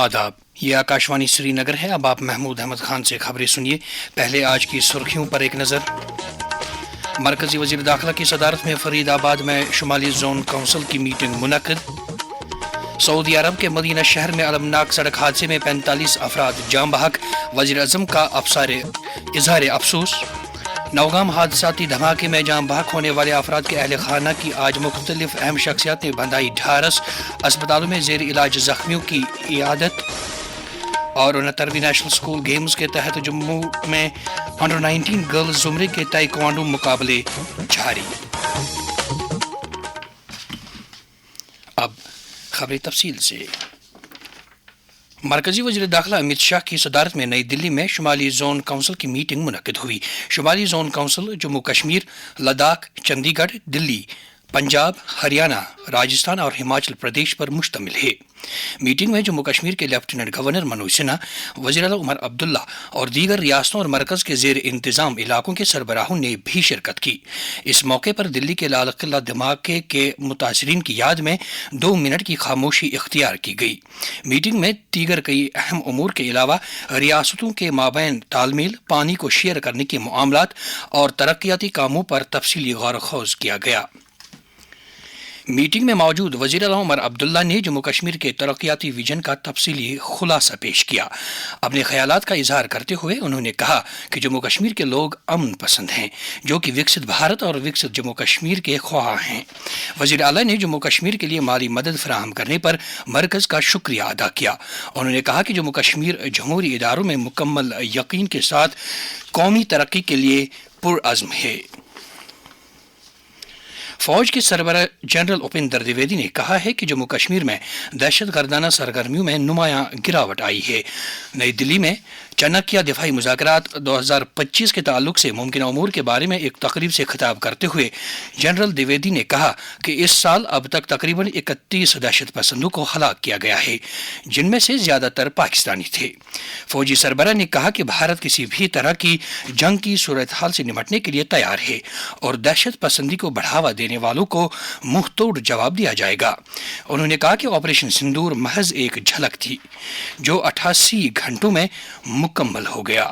आदाब, ये आकाशवाणी श्रीनगर है। अब आप महमूद अहमद खान से खबरें सुनिए। पहले आज की सुर्खियों पर एक नज़र। मरकजी वजीर दाखिला की सदारत में फरीदाबाद में शुमाली जोन काउंसिल की मीटिंग मुनक्किद। सऊदी अरब के मदीना शहर में अलमनाक सड़क हादसे में 45 अफराद जाम बहक, वज़ीर आज़म का इजहार अफसोस। नौगाम हादसाती धमाके में जाम बहक होने वाले अफराद के अहल खाना की आज मुख्तलिफ अहम शख्सियात ने बंधाई ढारस, अस्पतालों में जेर इलाज जख्मियों की इयादत। और 69वीं नेशनल स्कूल गेम्स के तहत जम्मू में अंडर 19 गर्ल्स जुमरे के ताइक्वांडो मुकाबले जारी। अब खबरें तफसील से। मरकजी वज़ीर दाखिला अमित शाह की सदारत में नई दिल्ली में शुमाली जोन काउंसिल की मीटिंग मुनक्किद हुई। शुमाली जोन काउंसिल जम्मू कश्मीर, लद्दाख, चंडीगढ़, दिल्ली, पंजाब, हरियाणा, राजस्थान और हिमाचल प्रदेश पर मुश्तमिल है। मीटिंग में जम्मू कश्मीर के लेफ्टिनेंट गवर्नर मनोज सिन्हा, वज़ीर आला उमर अब्दुल्ला और दीगर रियासतों और मरकज़ के ज़ेर इंतज़ाम इलाकों के सरबराहों ने भी शिरकत की। इस मौके पर दिल्ली के लाल किला धमाके के मुतासरीन की याद में 2 मिनट की खामोशी इख्तियार की गई। मीटिंग में दीगर कई अहम उमूर के अलावा रियासतों के माबैन तालमेल, पानी को शेयर करने के मामलात और तरक्याती कामों पर तफसीली गौर खौज किया गया। मीटिंग में मौजूद वज़ीर आला उमर अब्दुल्ला ने जम्मू कश्मीर के तरक्याती विजन का तफसीली खुलासा पेश किया। अपने ख्यालात का इजहार करते हुए उन्होंने कहा कि जम्मू कश्मीर के लोग अमन पसंद हैं, जो कि विकसित भारत और विकसित जम्मू कश्मीर के ख्वाह हैं। वज़ीर आला ने जम्मू कश्मीर के लिए माली मदद फराहम करने पर मरकज़ का शुक्रिया अदा किया। उन्होंने कहा कि जम्मू कश्मीर जमहूरी इदारों में मुकम्मल यकीन के साथ कौमी तरक्की के लिए पुरअज़्म है। फौज के सरबराह जनरल उपेंद्र द्विवेदी ने कहा है कि जम्मू कश्मीर में दहशत गर्दाना सरगर्मियों में नुमायां गिरावट आई है। नई दिल्ली में चाणक्य दिफाई मुज़ाकरात 2025 के ताल्लुक से मुमकिन उमूर के बारे में एक तकरीब से खिताब करते हुए जनरल द्विवेदी ने कहा कि इस साल अब तक तकरीबन 31 दहशत पसंदों को हलाक किया गया है, जिनमें से ज़्यादातर पाकिस्तानी थे। फौजी सरबराह ने कहा कि भारत किसी भी तरह की जंग की सूरत हाल से निपटने के लिए तैयार है और दहशत पसंदी को बढ़ावा देने वालों को मुंह तोड़ जवाब दिया जाएगा। उन्होंने कहा कि ऑपरेशन सिंदूर महज एक झलक थी, जो 88 घंटों में मुकम्मल हो गया।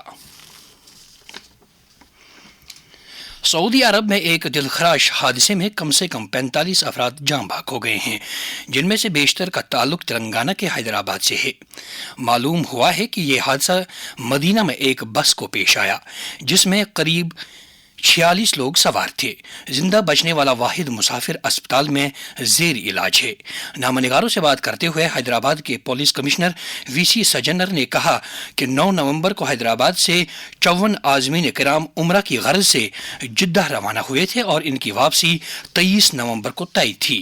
सऊदी अरब में एक दिलखराश हादसे में कम से कम 45 अफराद जाम बहक हो गए हैं, जिनमें से बेशतर का ताल्लुक तेलंगाना के हैदराबाद से है। मालूम हुआ है कि यह हादसा मदीना में एक बस को पेश आया, जिसमें करीब 46 लोग सवार थे। जिंदा बचने वाला वाहिद मुसाफिर अस्पताल में जेर इलाज है। नामनिगारों से बात करते हुए हैदराबाद के पुलिस कमिश्नर वीसी सजनर ने कहा कि 9 नवंबर को हैदराबाद से 54 आज़मीन किराम उम्रा की गर्ज से जिद्दा रवाना हुए थे और इनकी वापसी 23 नवंबर को तय थी।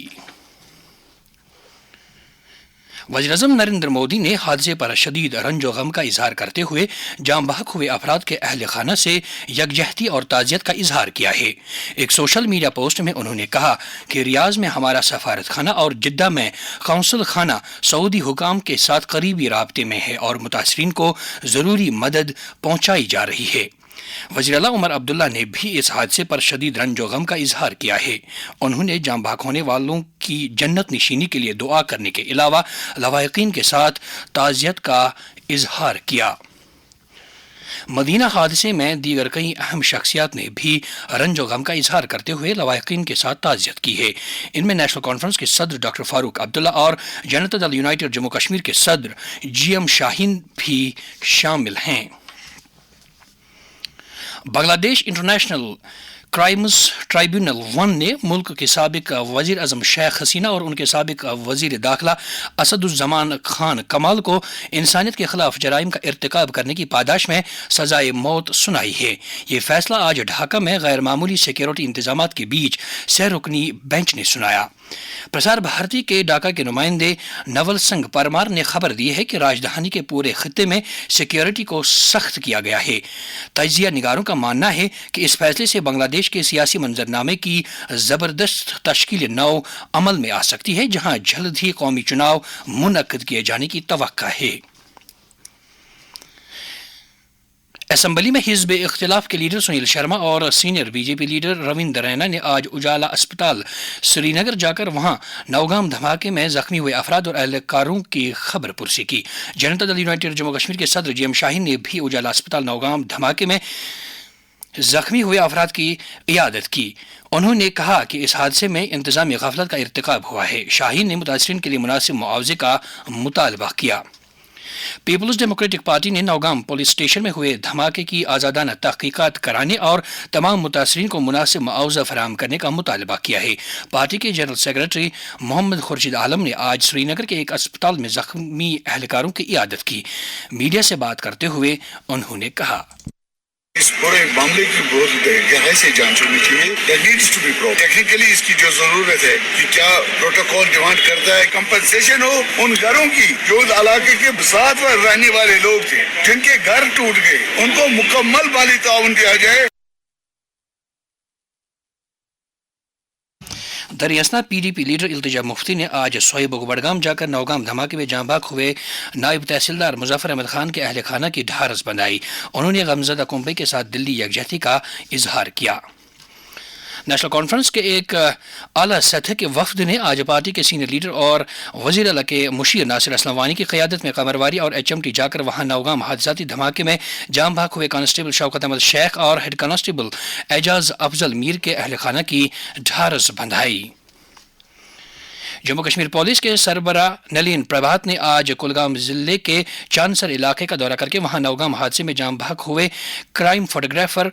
वज़ीर-ए-आज़म नरेंद्र मोदी ने हादसे पर शदीद रंजो गम का इजहार करते हुए जाम बहक हुए अफराद के अहल खाना से यकजहती और ताज़ियत का इजहार किया है। एक सोशल मीडिया पोस्ट में उन्होंने कहा कि रियाज में हमारा सफारत खाना और जिद्दा में कौंसल खाना सऊदी हुकाम के साथ करीबी राब्ते में है और मुतासरीन को ज़रूरी मदद पहुँचाई जा रही है। वज़ीर आला उमर अब्दुल्ला ने भी इस हादसे पर शदीद रंजो गम का इजहार किया है। उन्होंने जाम बहक होने वालों की जन्नत नशीनी के लिए दुआ करने के अलावा लवाहिकीन के साथ ताज़ियत का इजहार किया। मदीना हादसे में दीगर कई अहम शख्सियात ने भी रंजो गम का इजहार करते हुए लवाहिकीन के साथ ताज़ियत की है। इनमें नेशनल कॉन्फ्रेंस के सदर डॉक्टर फारूक अब्दुल्ला और जनता दल यूनाइटेड जम्मू कश्मीर के सदर GM शाहीन भी शामिल हैं। बांग्लादेश इंटरनेशनल क्राइम्स ट्राइब्यूनल 1 ने मुल्क के साबिक वज़ीर आज़म शेख हसीना और उनके साबिक वज़ीर दाखिला असदुज़्ज़मान खान कमाल को इंसानियत के खिलाफ जराइम का इर्तिकाब करने की पादाश में सजाए मौत सुनाई है। ये फैसला आज ढाका में गैर मामूली सिक्योरिटी इंतजामात के बीच सह रुकनी बेंच ने सुनाया। प्रसार भारती के ढाका के नुमाइंदे नवल सिंह परमार ने खबर दी है कि राजधानी के पूरे खित्ते में सिक्योरिटी को सख्त किया गया है। तजिया निगारों का मानना है कि इस फैसले से बांग्लादेश के सियासी मंजरनामे की जबरदस्त तश्कील नौ अमल में आ सकती है, जहां जल्द ही कौमी चुनाव मुनक्किद किए जाने की तवक्का है। اسمبلی میں حزب اختلاف کے لیڈر سنیل شرما اور senior B J P leader Ravinder Raina نے آج اجالا اسپتال سری نگر جا کر وہاں نوگام دھماکے میں زخمی ہوئے افراد اور اہلکاروں کی خبر پرسی کی. جنتا دل یونائٹڈ جموں کشمیر کے صدر جی ایم شاہین نے بھی اجالا اسپتال نوگام دھماکے میں زخمی ہوئے افراد کی عیادت کی. انہوں نے کہا کہ اس حادثے میں انتظامی غفلت کا ارتکاب ہوا ہے. شاہین نے متاثرین کے لیے مناسب معاوضے کا مطالبہ کیا. پیپلز ڈیموکریٹک پارٹی نے نوگام پولیس اسٹیشن میں ہوئے دھماکے کی آزادانہ تحقیقات کرانے اور تمام متاثرین کو مناسب معاوضہ فراہم کرنے کا مطالبہ کیا ہے. پارٹی کے جنرل سیکرٹری محمد خورشید عالم نے آج سری نگر کے ایک اسپتال میں زخمی اہلکاروں کی عیادت کی. میڈیا سے بات کرتے ہوئے انہوں نے کہا اس پورے معاملے کی بہت گہرائی سے جانچ ہونی چاہیے. ٹیکنیکلی اس کی جو ضرورت ہے کہ کیا پروٹوکول ڈیمانڈ کرتا ہے کمپنسیشن ہو ان گھروں کی جو علاقے کے بساط پر رہنے والے لوگ تھے جن کے گھر ٹوٹ گئے ان کو مکمل مالی تعاون دیا جائے. دریاسنا پی ڈی پی لیڈر التجا مفتی نے آج صہیب بڑگام جا کر نوگام دھماکے میں جاں بحق ہوئے نائب تحصیلدار مظفر احمد خان کے اہل خانہ کی ڈھارس بندھائی. انہوں نے غمزدہ کنبے کے ساتھ دلی یکجہتی کا اظہار کیا. نیشنل کانفرنس کے ایک اعلیٰ سطح کے وفد نے آج پارٹی کے سینئر لیڈر اور وزیر اعلیٰ کے مشیر ناصر اسلم وانی کی قیادت میں قمرواری اور ایچ ایم ٹی جا کر وہاں نوگام حادثاتی دھماکے میں جاں بحق ہوئے کانسٹیبل شوکت احمد شیخ اور ہیڈ کانسٹیبل اعجاز افضل میر کے اہل خانہ کی ڈھارس بندھائی. جموں کشمیر پولیس کے سربراہ نلین پربھات نے آج کلگام ضلع کے چانسر علاقے کا دورہ کر کے وہاں نوگام حادثے میں جاں بحق ہوئے کرائم فوٹوگرافر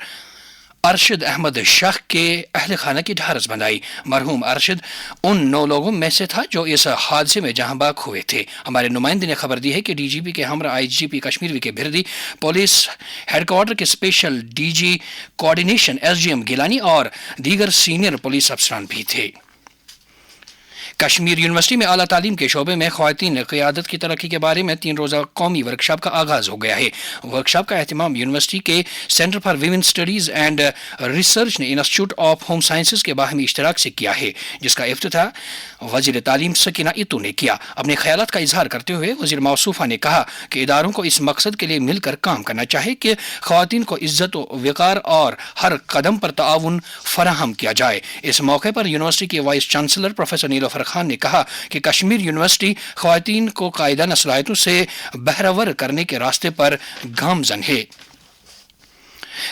ارشد احمد شاہ کے اہل خانہ کی ڈھارس بندھائی. مرحوم ارشد ان 9 لوگوں میں سے تھا جو اس حادثے میں جہاں بحق ہوئے تھے. ہمارے نمائندے نے خبر دی ہے کہ ڈی جی پی کے ہمراہ آئی جی پی Kashmir V K Birdi, police headquarters کے special D G coordination S G M Gilani اور دیگر سینئر پولیس افسران بھی تھے. کشمیر یونیورسٹی میں اعلیٰ تعلیم کے شعبے میں خواتین قیادت کی ترقی کے بارے میں 3 روزہ قومی ورکشاپ کا آغاز ہو گیا ہے. ورکشاپ کا اہتمام یونیورسٹی کے centre for women studies and research نے انسٹیٹیوٹ آف ہوم سائنسز کے باہمی اشتراک سے کیا ہے، جس کا افتتاح وزیر تعلیم سکینہ اتو نے کیا. اپنے خیالات کا اظہار کرتے ہوئے وزیر موصوفہ نے کہا کہ اداروں کو اس مقصد کے لیے مل کر کام کرنا چاہیے کہ خواتین کو عزت و وقار اور ہر قدم پر تعاون فراہم کیا جائے. اس موقع پر یونیورسٹی کے وائس چانسلر پروفیسر نیلوفر خان نے کہا کہ کشمیر یونیورسٹی خواتین کو قائدانہ صلاحیتوں سے بہرور کرنے کے راستے پر گامزن ہے.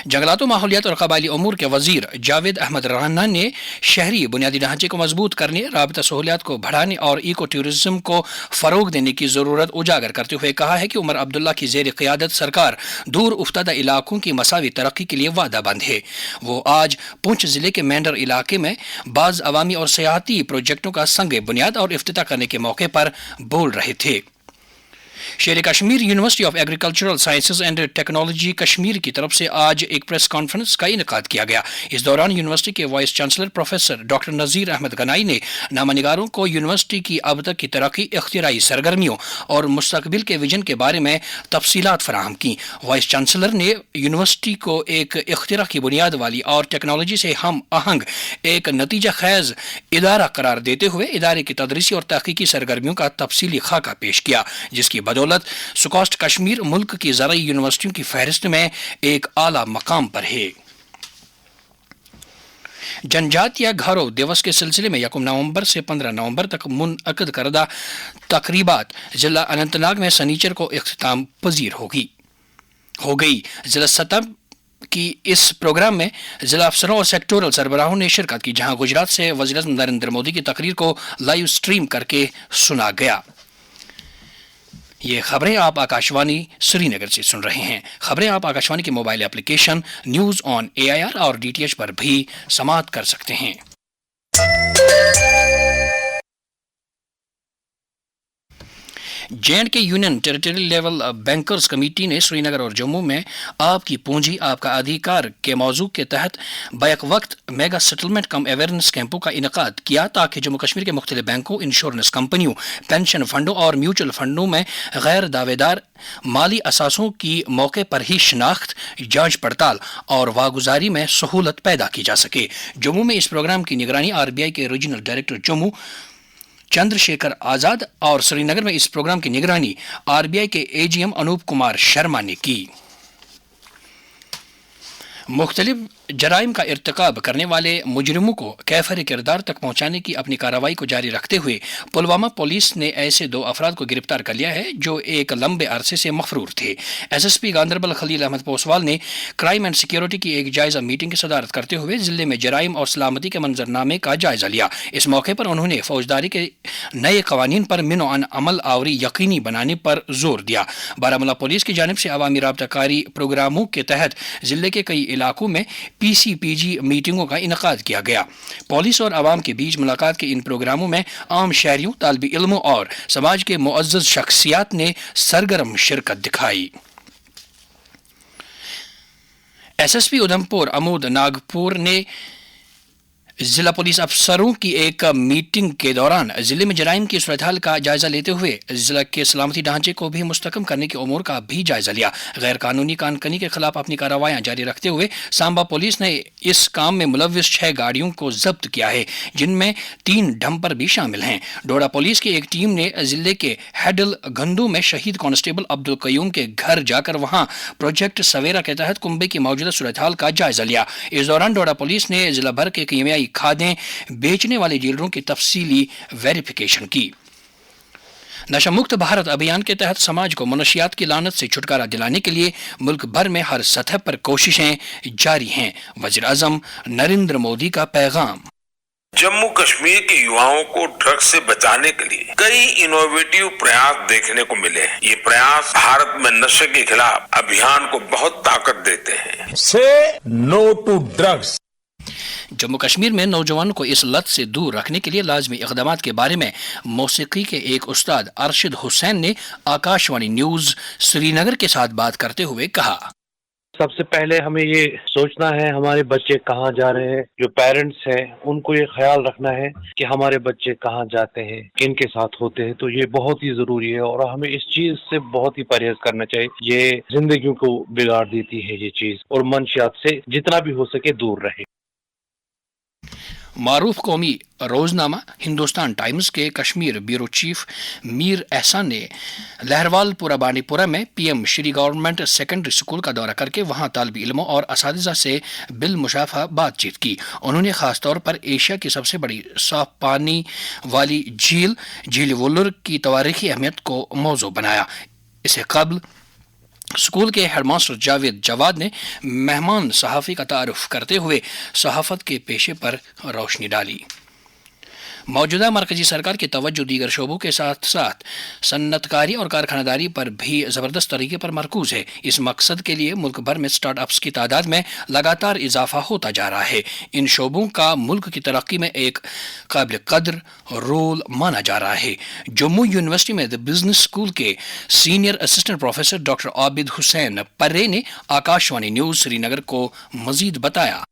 جنگلات و ماحولیات اور قبائلی امور کے وزیر جاوید احمد رانا نے شہری بنیادی ڈھانچے کو مضبوط کرنے، رابطہ سہولیات کو بڑھانے اور ایکو ٹورزم کو فروغ دینے کی ضرورت اجاگر کرتے ہوئے کہا ہے کہ عمر عبداللہ کی زیر قیادت سرکار دور افتادہ علاقوں کی مساوی ترقی کے لیے وعدہ بند ہے. وہ آج پونچھ ضلع کے مینڈر علاقے میں بعض عوامی اور سیاحتی پروجیکٹوں کا سنگ بنیاد اور افتتاح کرنے کے موقع پر بول رہے تھے. شیر Kashmir university of agricultural sciences and technology Kashmir کی طرف سے آج ایک پریس کانفرنس کا انعقاد کیا گیا. اس دوران یونیورسٹی کے vice chancellor professor doctor Nazir Ahmad Ganai نے نامہ نگاروں کو یونیورسٹی کی اب تک کی ترقی، اختراعی سرگرمیوں اور مستقبل کے ویژن کے بارے میں تفصیلات فراہم کی. وائس چانسلر نے یونیورسٹی کو ایک اختراع کی بنیاد والی اور ٹیکنالوجی سے ہم آہنگ ایک نتیجہ خیز ادارہ قرار دیتے ہوئے ادارے کی تدریسی اور تحقیقی سرگرمیوں کا تفصیلی خاکہ پیش کیا، جس کی بدولت سکاسٹ کشمیر ملک کی زرعی یونیورسٹیوں کی فہرست میں ایک اعلیٰ مقام پر ہے. جنجات یا گھارو دیوس کے سلسلے میں 1 نومبر سے 15 نومبر تک منعقد کردہ تقریبات ضلع اننت ناگ میں سنیچر کو اختتام پذیر ہو گئی. ضلع سطح کی اس پروگرام میں ضلع افسروں اور سیکٹورل سربراہوں نے شرکت کی، جہاں گجرات سے وزیر اعظم نریندر مودی کی تقریر کو لائیو سٹریم کر کے سنا گیا. یہ خبریں آپ آکاشوانی سری نگر سے سن رہے ہیں. خبریں آپ آکاشوانی کے mobile application news on AIR اور DTH پر بھی سماعت کر سکتے ہیں. JNK union territory level bankers committee نے سری نگر اور جموں میں آپ کی پونجی آپ کا ادھیکار کے موضوع کے تحت بیک وقت میگا سیٹلمنٹ کم اویئرنیس کیمپوں کا انعقاد کیا، تاکہ جموں کشمیر کے مختلف بینکوں، انشورنس کمپنیوں، پینشن فنڈوں اور میوچل فنڈوں میں غیر دعوے دار مالی اثاثوں کی موقع پر ہی شناخت، جانچ پڑتال اور واگزاری میں سہولت پیدا کی جا سکے. جموں میں اس پروگرام کی نگرانی RBI کے ریجنل ڈائریکٹر جموں چندر شیکھر آزاد اور سری نگر میں اس پروگرام کی نگرانی RBI کے AGM انوپ کمار شرما نے کی. मुख्तलिफ जराइम का इर्तिकाब करने वाले मुजरिमों को कैफर किरदार तक पहुंचाने की अपनी कार्रवाई को जारी रखते हुए पुलवामा पुलिस ने ऐसे 2 अफराद को गिरफ्तार कर लिया है जो एक लंबे अरसे से मफरूर थे। एसएसपी गांधरबल खलील अहमद पोसवाल ने क्राइम एंड सिक्योरिटी की एक जायजा मीटिंग की सदारत करते हुए जिले में जराइम और सलामती के मंजरनामे का जायजा लिया। इस मौके पर उन्होंने फौजदारी के नए कवानीन पर मिनो अमल आवरी यकीनी बनाने पर जोर दिया। बारामूला पुलिस की जानिब से अवामी राबताकारी प्रोग्रामों के तहत जिले के कई इलाकों में पीसीपीजी मीटिंगों का इनकाद किया गया। पुलिस और आवाम के बीच मुलाकात के इन प्रोग्रामों में आम शहरियों, तालिब इल्मों और समाज के मुअज़्ज़ज़ शख्सियात ने सरगर्म शिरकत दिखाई। एसएसपी उधमपुर अमूद नागपुर ने जिला पुलिस अफसरों की एक मीटिंग के दौरान जिले में जराइम की सूरत हाल का जायजा लेते हुए जिला के सलामती ढांचे को भी मुस्तकम करने के उमूर का भी जायजा लिया। गैर कानूनी कानकनी के खिलाफ अपनी कार्रवाइयां जारी रखते हुए सांबा पुलिस ने इस काम में मुलव्विस 6 गाड़ियों को जब्त किया है, जिनमें 3 डंपर भी शामिल हैं। डोडा पुलिस की एक टीम ने जिले के हैडल गंदू में शहीद कांस्टेबल अब्दुल कयूम के घर जाकर वहां प्रोजेक्ट सवेरा के तहत कुंबे की मौजूदा सूरत हाल का जायजा लिया। इस दौरान डोडा पुलिस ने जिला भर के कीमियाई खादें बेचने वाले डीलरों की तफसीली वेरिफिकेशन की। नशा मुक्त भारत अभियान के तहत समाज को मनशियात की लानत से छुटकारा दिलाने के लिए मुल्क भर में हर सतह पर कोशिशें जारी हैं। वज़ीर आज़म नरेंद्र मोदी का पैगाम। जम्मू कश्मीर के युवाओं को ड्रग्स से बचाने के लिए कई इनोवेटिव प्रयास देखने को मिले हैं। ये प्रयास भारत में नशे के खिलाफ अभियान को बहुत ताकत देते हैं। Say no to drugs. Jammu Kashmir में नौजवानों को इस लत से दूर रखने के लिए लाजमी इक़दाम के बारे में मौसीकी के एक उस्ताद अरशद हुसैन ने आकाशवाणी न्यूज श्रीनगर के साथ बात करते हुए कहा, सबसे पहले हमें ये सोचना है हमारे बच्चे कहाँ जा रहे हैं। जो पेरेंट्स हैं उनको ये ख्याल रखना है कि हमारे बच्चे कहाँ जाते हैं, किनके साथ होते हैं। तो ये बहुत ही जरूरी है और हमें इस चीज से बहुत ही परहेज करना चाहिए। ये जिंदगियों को बिगाड़ देती है ये चीज, और मंशियात से जितना भी हो सके दूर रहे। मारूफ कौमी रोजनामा हिंदुस्तान टाइम्स के कश्मीर ब्यूरो चीफ मीर एहसान ने लहरवालपुरा बानीपुरा में PM Shri government secondary school का दौरा करके वहां तालिब इल्मों और असातिज़ा से बिल मुशाफा बातचीत की। उन्होंने खास तौर पर एशिया की सबसे बड़ी साफ पानी वाली झील वुलर की तवारीखी अहमियत को मौजू बनाया। इससे कबल स्कूल के हेडमास्टर जावेद जवाद ने मेहमान सहाफ़ी का तारुफ करते हुए सहाफ़त के पेशे पर रोशनी डाली। मौजूदा मरकजी सरकार की तवज्जो दीगर शोबों के साथ साथ सन्नतकारी और कारखानदारी पर भी ज़बरदस्त तरीके पर मरकूज है। इस मकसद के लिए मुल्क भर में स्टार्टअप्स की तादाद में लगातार इजाफा होता जा रहा है। इन शोबों का मुल्क की तरक्की में एक काबिल कदर रोल माना जा रहा है। जम्मू यूनिवर्सिटी में द बिजनेस स्कूल के senior assistant professor doctor Abid Hussain Parray ने आकाशवाणी न्यूज श्रीनगर को मजीद बताया,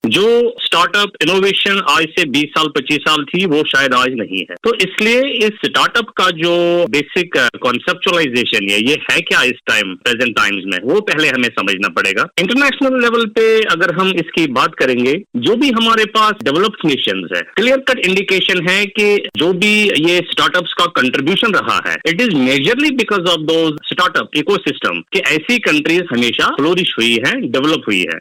जो स्टार्टअप इनोवेशन आज से 20 साल 25 साल थी वो शायद आज नहीं है। तो इसलिए इस स्टार्टअप का जो बेसिक कॉन्सेप्चुअलाइजेशन है ये है क्या इस टाइम प्रेजेंट टाइम्स में, वो पहले हमें समझना पड़ेगा। इंटरनेशनल लेवल पे अगर हम इसकी बात करेंगे, जो भी हमारे पास डेवलप्ड नेशंस है, क्लियर कट इंडिकेशन है कि जो भी ये स्टार्टअप्स का कंट्रीब्यूशन रहा है, it is majorly because of those startup ecosystem कि ऐसी कंट्रीज हमेशा फ्लोरिश हुई है, डेवलप हुई है।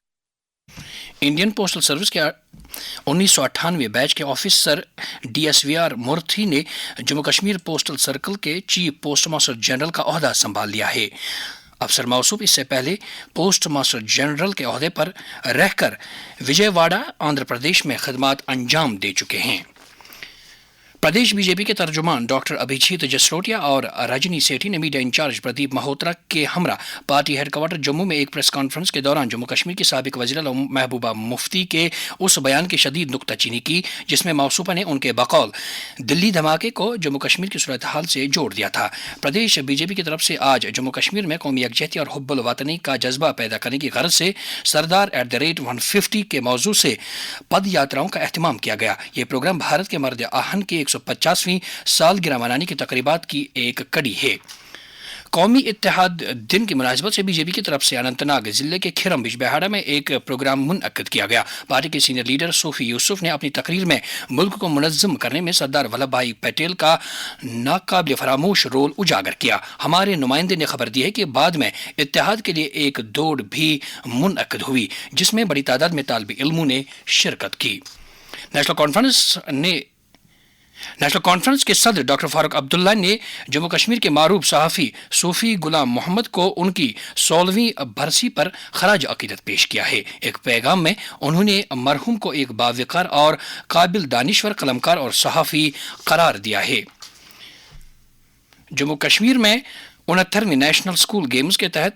इंडियन पोस्टल सर्विस के 1998 बैच के ऑफिसर DSVR मूर्ति ने जम्मू कश्मीर पोस्टल सर्कल के चीफ पोस्ट मास्टर जनरल का ओहदा संभाल लिया है। अफसर मौसूफ इससे पहले पोस्ट मास्टर जनरल के ओहदे पर रहकर विजयवाड़ा आंध्र प्रदेश में खिदमात अंजाम दे चुके हैं। प्रदेश बीजेपी के तर्जुमान डॉक्टर अभिजीत जसरोटिया और रजनी सेठी ने मीडिया इंचार्ज प्रदीप मल्होत्रा के हमरा पार्टी हेडक्वार्टर जम्मू में एक प्रेस कॉन्फ्रेंस के दौरान जम्मू कश्मीर की साबिक वज़ीर महबूबा मुफ्ती के उस बयान की शदीद नुक्ताचीनी की जिसमें मौसूफा ने उनके बकौल दिल्ली धमाके को जम्मू कश्मीर की सूरत हाल से जोड़ दिया था। प्रदेश बीजेपी की तरफ से आज जम्मू कश्मीर में कौमी यकजहती और हुब्बुल वतनी का जज्बा पैदा करने की गर्ज से सरदार @150 के मौजू से पद यात्राओं का एहतमाम किया गया। ये प्रोग्राम भारत के मर्द आहन के 150वीं सालगिरह मनाने की तकरीबात की एक कड़ी है। कौमी इत्तेहाद दिन की मुनासिबत से बीजेपी की तरफ से अनंतनाग जिले के खिरम बिजबेहाड़ा में एक प्रोग्राम मुनअक्किद किया गया। पार्टी के सीनियर लीडर सूफी यूसुफ ने अपनी तकरीर में मुल्क को मुनज़्ज़म करने में सरदार वल्लभ भाई पटेल का नाकाबिल फरामोश रोल उजागर किया। हमारे नुमाइंदे ने खबर दी है कि बाद में इत्तेहाद के लिए एक दौड़ भी मुनअक्किद हुई जिसमें बड़ी तादाद में तालिब इल्मों ने शिरकत की। नेशनल कॉन्फ्रेंस के सदर डॉक्टर फारूक अब्दुल्ला ने जम्मू कश्मीर के मारूफ सहाफ़ी सूफी गुलाम मोहम्मद को उनकी 16वीं बरसी पर खराज अकीदत पेश किया है। एक पैगाम में उन्होंने मरहूम को एक बावकार और काबिल दानिश्वर कलमकार और सहाफ़ी करार दिया है। जम्मू कश्मीर में 69वीं नेशनल स्कूल गेम्स के तहत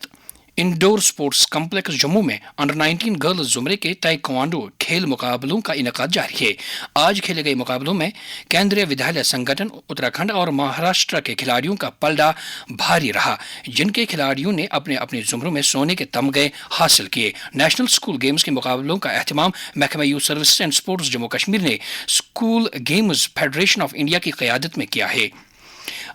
इंडोर स्पोर्ट्स कम्प्लेक्स जम्मू में अंडर 19 गर्ल्स जुमरे के ताइक्वांडो खेल मुकाबलों का इनेकाद जारी है। आज खेले गए मुकाबलों में केंद्रीय विद्यालय संगठन उत्तराखंड और महाराष्ट्र के खिलाड़ियों का पलड़ा भारी रहा, जिनके खिलाड़ियों ने अपने अपने जुमरों में सोने के तमगे हासिल किए। नेशनल स्कूल गेम्स के मुकाबलों का एहतमाम महकमा youth service and sports Jammu Kashmir ने school games federation of India की क़यादत में किया है।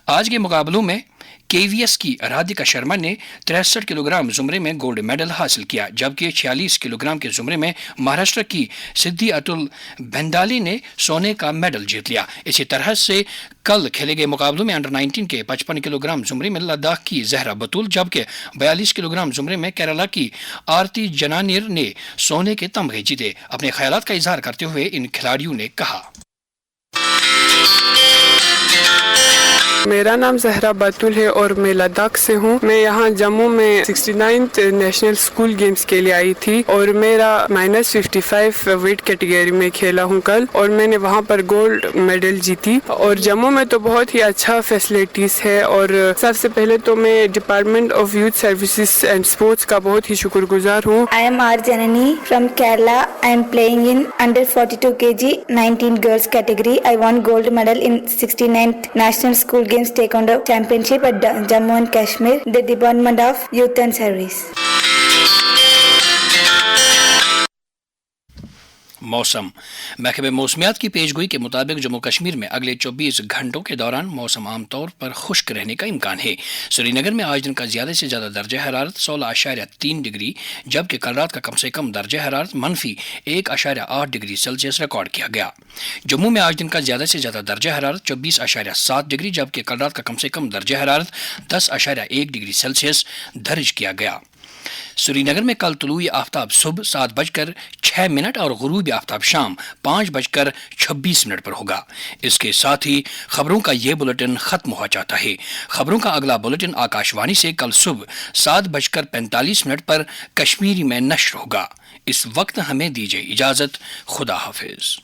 आज के मुकाबलों में केवीएस की राधिका शर्मा ने 63 किलोग्राम जुमरे में गोल्ड मेडल हासिल किया, जबकि 46 किलोग्राम के जुमरे में महाराष्ट्र की सिद्धि अतुल भेंडाली ने सोने का मेडल जीत लिया। इसी तरह से कल खेले गए मुकाबलों में अंडर 19 के 55 किलोग्राम जुमरे में लद्दाख की जहरा बतूल, जबकि 42 किलोग्राम जुमरे में केरला की आरती जनानिर ने सोने के तमगे जीते। अपने ख्यालात का इजहार करते हुए इन खिलाड़ियों ने कहा, मेरा नाम जहरा बतुल है और मैं लद्दाख से हूँ। मैं यहाँ जम्मू में 69th नेशनल स्कूल गेम्स के लिए आई थी और मेरा -55 वेट कैटेगरी में खेला हूँ कल, और मैंने वहाँ पर गोल्ड मेडल जीती। और जम्मू में तो बहुत ही अच्छा फैसिलिटीज है, और सबसे पहले तो मैं department of youth services and sports का बहुत ही शुक्रगुजार हूँ। I am R. Janani from Kerala. I am playing in under 42 kg 19 girls category. I won gold medal in 69th National School Games Taekwondo Championship at Jammu and Kashmir, the Department of Youth and Service. मौसम। महकमे मौसमियात की पेशगोई के मुताबिक जम्मू कश्मीर में अगले 24 घंटों के दौरान मौसम आमतौर पर खुश्क रहने का इम्कान है। श्रीनगर में आज दिन का ज़्यादा से ज़्यादा दर्जा हरारत 16.3 डिग्री, जबकि कल रात का कम से कम दर्जा हरारत -1.8 डिग्री सेल्सियस रिकॉर्ड किया गया। जम्मू में आज दिन का ज़्यादा से ज़्यादा दर्जा हरारत 24.7 डिग्री, जबकि कल रात का कम से कम दर्जा हरारत 10.1 डिग्री सेल्सियस दर्ज किया गया। श्रीनगर में कल तुलूई आफ्ताब सुबह 7:06 और गुरूब आफ्ताब शाम 5:26 पर होगा। इसके साथ ही खबरों का ये बुलेटिन खत्म हो जाता है। खबरों का अगला बुलेटिन आकाशवाणी से कल सुबह 7:45 पर कश्मीरी में नश्र होगा। इस वक्त हमें दीजिए इजाजत। खुदा हाफिज।